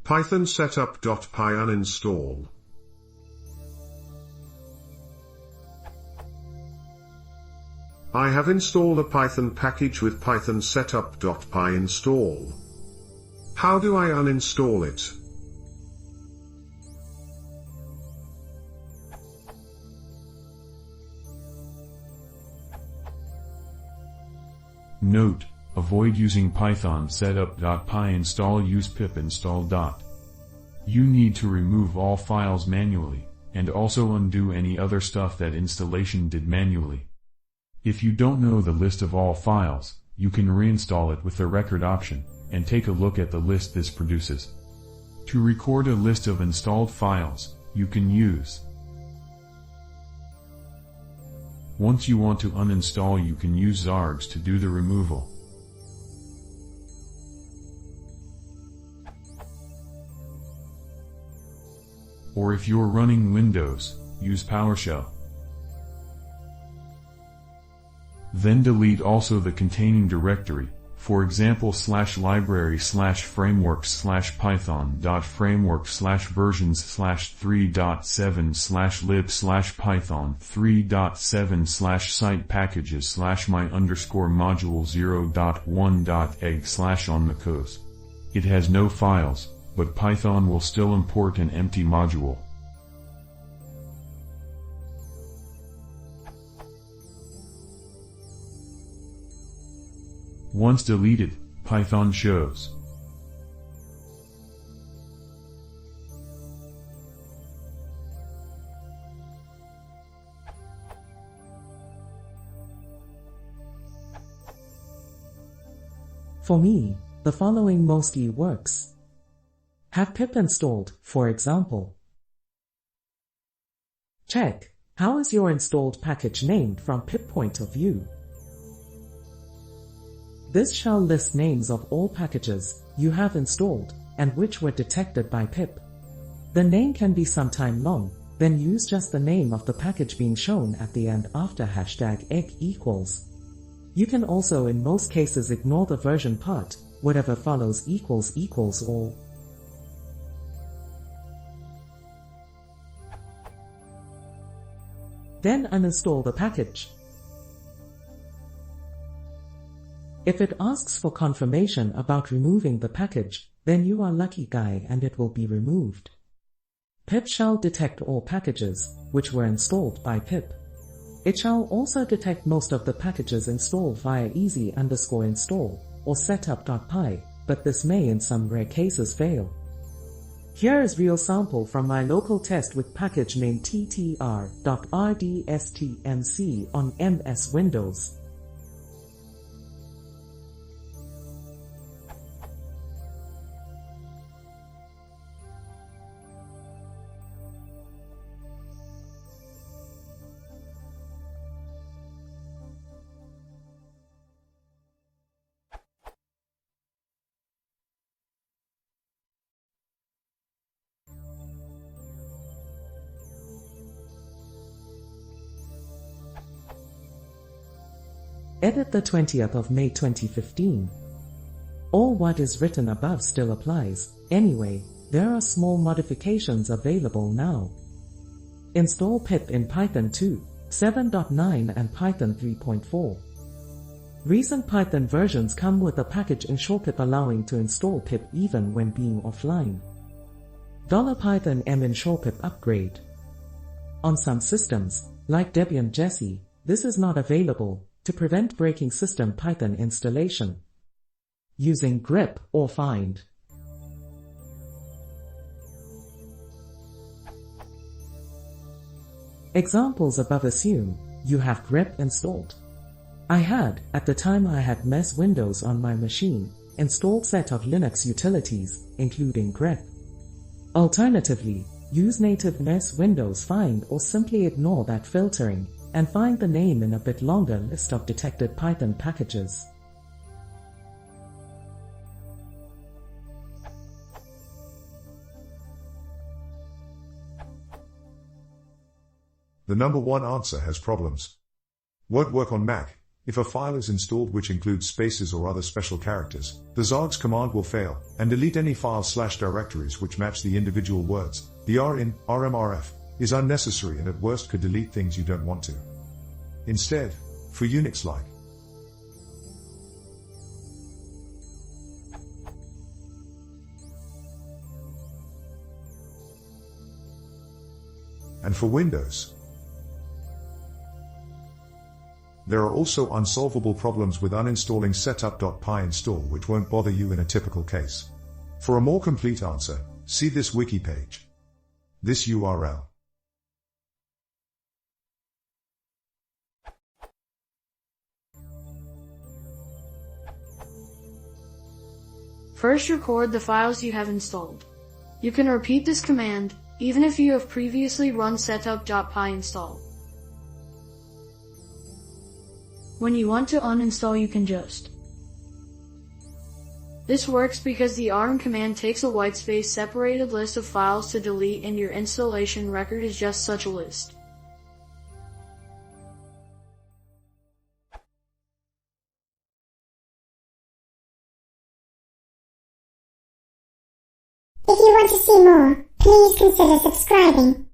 Python setup.py uninstall. I have installed a Python package with Python setup.py install. How do I uninstall it? Note: avoid using Python setup.py install, use pip install. You need to remove all files manually, and also undo any other stuff that installation did manually. If you don't know the list of all files, you can reinstall it with the record option, and take a look at the list this produces. To record a list of installed files, you can use. Once you want to uninstall, you can use zargs to do the removal. Or if you're running Windows, use PowerShell. Then delete also the containing directory, for example /library/frameworks/python.frameworks/versions/3.7/lib/python 3.7/site-packages/my_module0.1.egg/ on macOS. It has no files, but Python will still import an empty module. Once deleted, Python shows. For me, the following mostly works. Have pip installed, for example. Check: how is your installed package named from pip point of view? This shall list names of all packages you have installed, and which were detected by pip. The name can be sometime long, then use just the name of the package being shown at the end after #egg=. You can also in most cases ignore the version part, whatever follows == all. Then uninstall the package. If it asks for confirmation about removing the package, then you are lucky guy and it will be removed. Pip shall detect all packages which were installed by pip. It shall also detect most of the packages installed via easy_install or setup.py, but this may in some rare cases fail. Here is real sample from my local test with package name ttr.rdstmc on MS Windows. Edit the 20th of May 2015. All what is written above still applies. Anyway, there are small modifications available now. Install pip in Python 2.7.9 and Python 3.4. Recent Python versions come with a package install pip allowing to install pip even when being offline. $Python m install pip upgrade. On some systems, like Debian Jessie, this is not available, to prevent breaking system Python installation. Using grep or find. Examples above assume you have grep installed. I had, at the time I had MS Windows on my machine, installed set of Linux utilities, including grep. Alternatively, use native MS Windows find or simply ignore that filtering, and find the name in a bit longer list of detected Python packages. The number one answer has problems. Won't work on Mac. If a file is installed which includes spaces or other special characters, the zargs command will fail, and delete any files/directories which match the individual words. The rin, rmrf, is unnecessary and at worst could delete things you don't want to. Instead, for Unix-like, and for Windows, there are also unsolvable problems with uninstalling setup.py install which won't bother you in a typical case. For a more complete answer, see this wiki page. This URL. First, record the files you have installed. You can repeat this command even if you have previously run setup.py install. When you want to uninstall, you can just. This works because the rm command takes a whitespace separated list of files to delete, and your installation record is just such a list. If you want to see more, please consider subscribing.